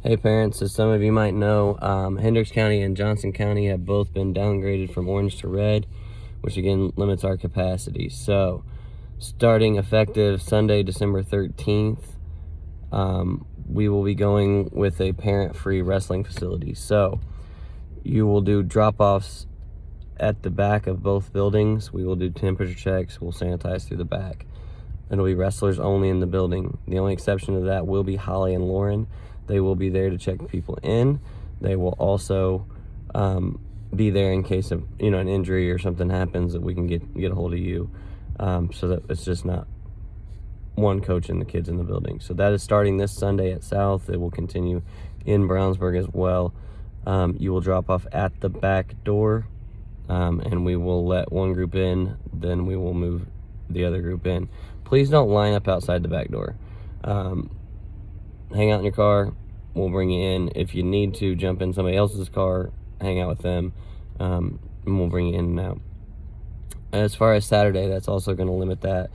Hey parents, as some of you might know, Hendricks County and Johnson County have both been downgraded from orange to red, which again limits our capacity. So starting effective Sunday, December 13th, we will be going with a parent-free wrestling facility. So you will do drop-offs at the back of both buildings. We will do temperature checks. We'll sanitize through the back. It'll be wrestlers only in the building. The only exception to that will be Holly and Lauren. They will be there to check people in. They will also be there in case of an injury or something happens, that we can get a hold of you, so that it's just not one coach and the kids in the building. So that is starting this Sunday at South. It will continue in Brownsburg as well. You will drop off at the back door, and we will let one group in, then we will move the other group in. Please don't line up outside the back door. Hang out in your car, we'll bring you in. If you need to jump in somebody else's car, hang out with them, and we'll bring you in and out. As far as Saturday, that's also going to limit that.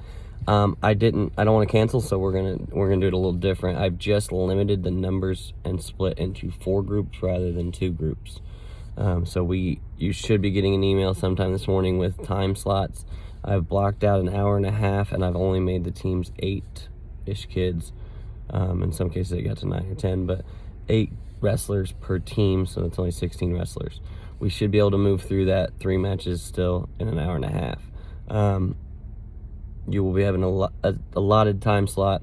I don't want to cancel, so we're gonna do it a little different. I've just limited the numbers and split into 4 groups rather than 2 groups. So you should be getting an email sometime this morning with time slots. I've blocked out an hour and a half, and I've only made the teams 8-ish kids. In some cases it got to 9 or 10, but 8 wrestlers per team, so that's only 16 wrestlers. We should be able to move through that 3 matches still in an hour and a half. You will be having a allotted time slot.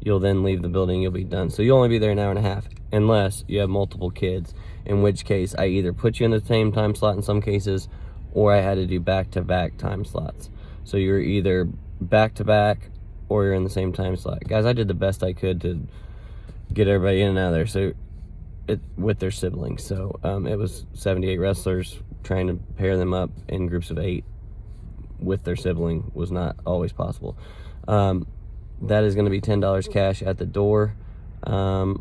You'll then leave the building, you'll be done. So you'll only be there an hour and a half, unless you have multiple kids, in which case I either put you in the same time slot in some cases, or I had to do back-to-back time slots. So you're either back-to-back or you're in the same time slot. Guys, I did the best I could to get everybody in and out of there, so with their siblings. So it was 78 wrestlers. Trying to pair them up in groups of 8 with their sibling was not always possible. That is going to be $10 cash at the door. I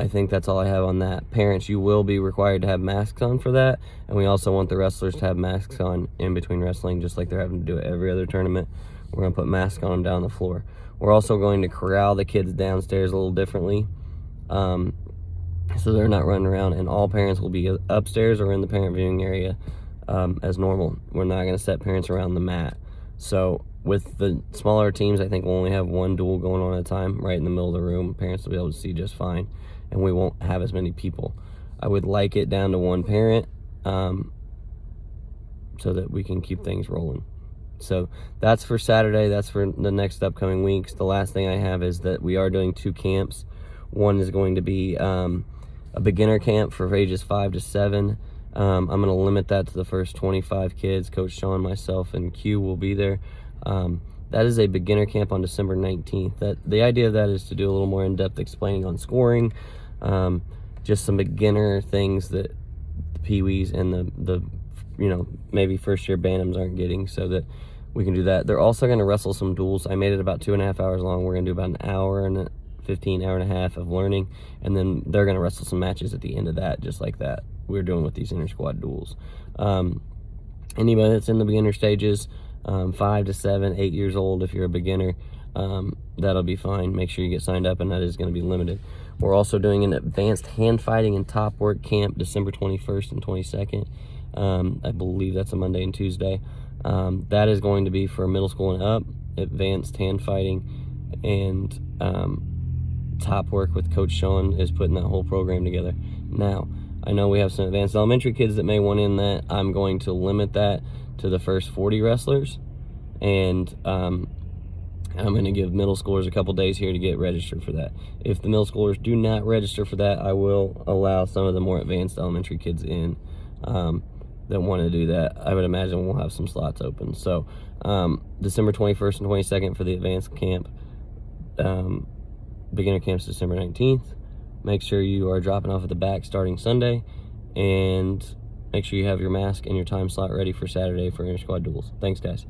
think that's all I have on that. Parents, you will be required to have masks on for that, and we also want the wrestlers to have masks on in between wrestling, just like they're having to do it every other tournament. We're going to put masks on them down the floor. We're also going to corral the kids downstairs a little differently, so they're not running around, and all parents will be upstairs or in the parent viewing area as normal. We're not going to set parents around the mat. So with the smaller teams, I think we'll only have 1 duel going on at a time right in the middle of the room. Parents will be able to see just fine, and we won't have as many people. I would like it down to 1 parent, so that we can keep things rolling. So that's for Saturday. That's for the next upcoming weeks. The last thing I have is that we are doing 2 camps. One is going to be a beginner camp for ages 5 to 7. I'm going to limit that to the first 25 kids. Coach Sean, myself, and Q will be there. That is a beginner camp on December 19th. The idea of that is to do a little more in-depth explaining on scoring, just some beginner things that the Pee-wees and the maybe first-year Bantams aren't getting, so that we can do that. They're also going to wrestle some duels. I made it about 2.5 hours long. We're going to do about an hour and 15, hour and a half of learning, and then they're going to wrestle some matches at the end of that, just like that we're doing with these inter-squad duels. Anybody that's in the beginner stages, 5 to 7, 8 years old, if you're a beginner, that'll be fine. Make sure you get signed up, and that is going to be limited. We're also doing an advanced hand fighting and top work camp December 21st and 22nd. I believe that's a Monday and Tuesday. That is going to be for middle school and up, advanced hand fighting, and top work with Coach Sean is putting that whole program together. Now, I know we have some advanced elementary kids that may want in that. I'm going to limit that to the first 40 wrestlers, and I'm going to give middle schoolers a couple days here to get registered for that. If the middle schoolers do not register for that, I will allow some of the more advanced elementary kids in that want to do that. I would imagine we'll have some slots open. So December 21st and 22nd for the advanced camp. Beginner camp's December 19th. Make sure you are dropping off at the back starting Sunday, and make sure you have your mask and your time slot ready for Saturday for inter-squad duels. Thanks, guys.